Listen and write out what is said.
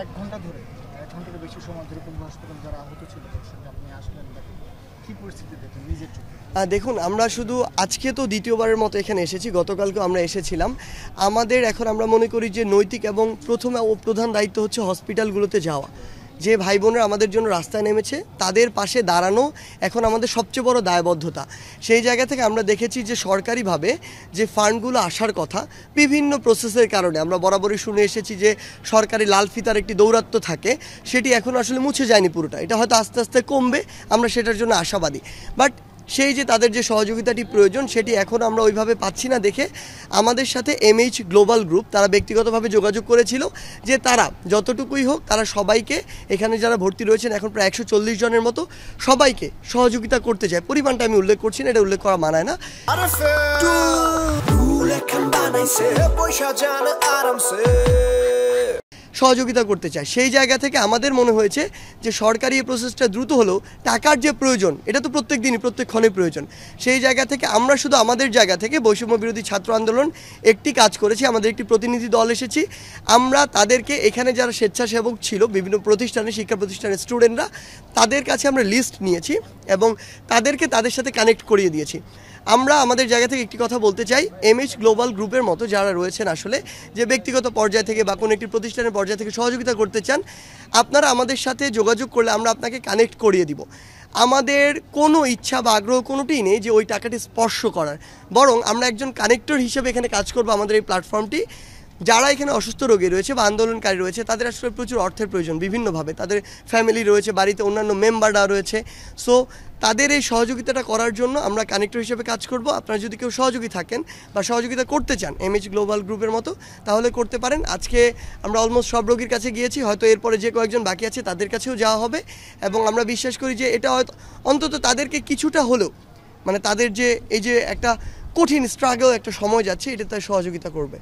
এক ঘন্টা ধরে 1 ঘন্টার বেশি সময় ধরে কোন হাসপাতাল যারা আহত ছিল তাদের সঙ্গে আপনি আসলেন, কি পরিস্থিতি দেখেন নিজের চোখে? দেখুন, আমরা শুধু আজকে তো দ্বিতীয়বারের মতো এখানে এসেছি, গতকালকেও আমরা এসেছিলাম। আমাদের এখন আমরা মনে করি যে নৈতিক এবং প্রথম ও প্রধান দায়িত্ব হচ্ছে হসপিটালগুলোতে যাওয়া। যে ভাই বোনেরা আমাদের জন্য রাস্তায় নেমেছে তাদের পাশে দাঁড়ানো এখন আমাদের সবচেয়ে বড় দায়বদ্ধতা। সেই জায়গা থেকে আমরা দেখেছি যে সরকারিভাবে যে ফান্ডগুলো আসার কথা, বিভিন্ন প্রসেসের কারণে আমরা বরাবরই শুনে এসেছি যে সরকারি লাল ফিতার একটি দৌরাত্ম্য থাকে, সেটি এখন আসলে মুছে যায়নি পুরোটা। এটা হয়তো আস্তে আস্তে কমবে, আমরা সেটার জন্য আশাবাদী। বাট সেই যে তাদের যে সহযোগিতাটি প্রয়োজন সেটি এখন আমরা ওইভাবে পাচ্ছি না দেখে আমাদের সাথে এমএইচ গ্লোবাল গ্রুপ তারা ব্যক্তিগতভাবে যোগাযোগ করেছিল যে তারা যতটুকুই হোক তারা সবাইকে, এখানে যারা ভর্তি রয়েছেন এখন প্রায় 140 জনের মতো, সবাইকে সহযোগিতা করতে চায়। পরিমাণটা আমি উল্লেখ করছি না, এটা উল্লেখ করা মানায় না। সহযোগিতা করতে চায়। সেই জায়গা থেকে আমাদের মনে হয়েছে যে সরকারি এই প্রসেসটা দ্রুত হলেও টাকার যে প্রয়োজন, এটা তো প্রত্যেক দিনই প্রত্যেকক্ষণে প্রয়োজন। সেই জায়গা থেকে আমরা শুধু আমাদের জায়গা থেকে বৈষম্য বিরোধী ছাত্র আন্দোলন একটি কাজ করেছি, আমাদের একটি প্রতিনিধি দল এসেছি। আমরা তাদেরকে এখানে যারা স্বেচ্ছাসেবক ছিল বিভিন্ন প্রতিষ্ঠানে, শিক্ষা প্রতিষ্ঠানের স্টুডেন্টরা, তাদের কাছে আমরা লিস্ট নিয়েছি এবং তাদেরকে তাদের সাথে কানেক্ট করিয়ে দিয়েছি। আমরা আমাদের জায়গা থেকে একটি কথা বলতে চাই, এমএইচ গ্লোবাল গ্রুপের মতো যারা রয়েছেন আসলে যে ব্যক্তিগত পর্যায় থেকে বা কোনো একটি প্রতিষ্ঠানের পর্যায় থেকে সহযোগিতা করতে চান, আপনারা আমাদের সাথে যোগাযোগ করলে আমরা আপনাকে কানেক্ট করিয়ে দিব। আমাদের কোনো ইচ্ছা বা আগ্রহ কোনোটিই নেই যে ওই টাকাটি স্পর্শ করার, বরং আমরা একজন কানেক্টর হিসেবে এখানে কাজ করব। আমাদের এই প্ল্যাটফর্মটি যারা এখানে অসুস্থ রোগী রয়েছে বা আন্দোলনকারী রয়েছে তাদের আসলে প্রচুর অর্থের প্রয়োজন, বিভিন্নভাবে তাদের ফ্যামিলি রয়েছে, বাড়িতে অন্যান্য মেম্বাররা রয়েছে। সো তাদের এই সহযোগিতাটা করার জন্য আমরা কানেক্টর হিসেবে কাজ করব। আপনারা যদি কেউ সহযোগী থাকেন বা সহযোগিতা করতে চান এমএইচ গ্লোবাল গ্রুপের মতো, তাহলে করতে পারেন। আজকে আমরা অলমোস্ট সব রোগীর কাছে গিয়েছি, হয়তো এরপরে যে কয়েকজন বাকি আছে তাদের কাছেও যাওয়া হবে এবং আমরা বিশ্বাস করি যে এটা হয়তো অন্তত তাদেরকে কিছুটা হলেও, মানে তাদের যে এই যে একটা কঠিন স্ট্রাগল একটা সময় যাচ্ছে, এটা তার সহযোগিতা করবে।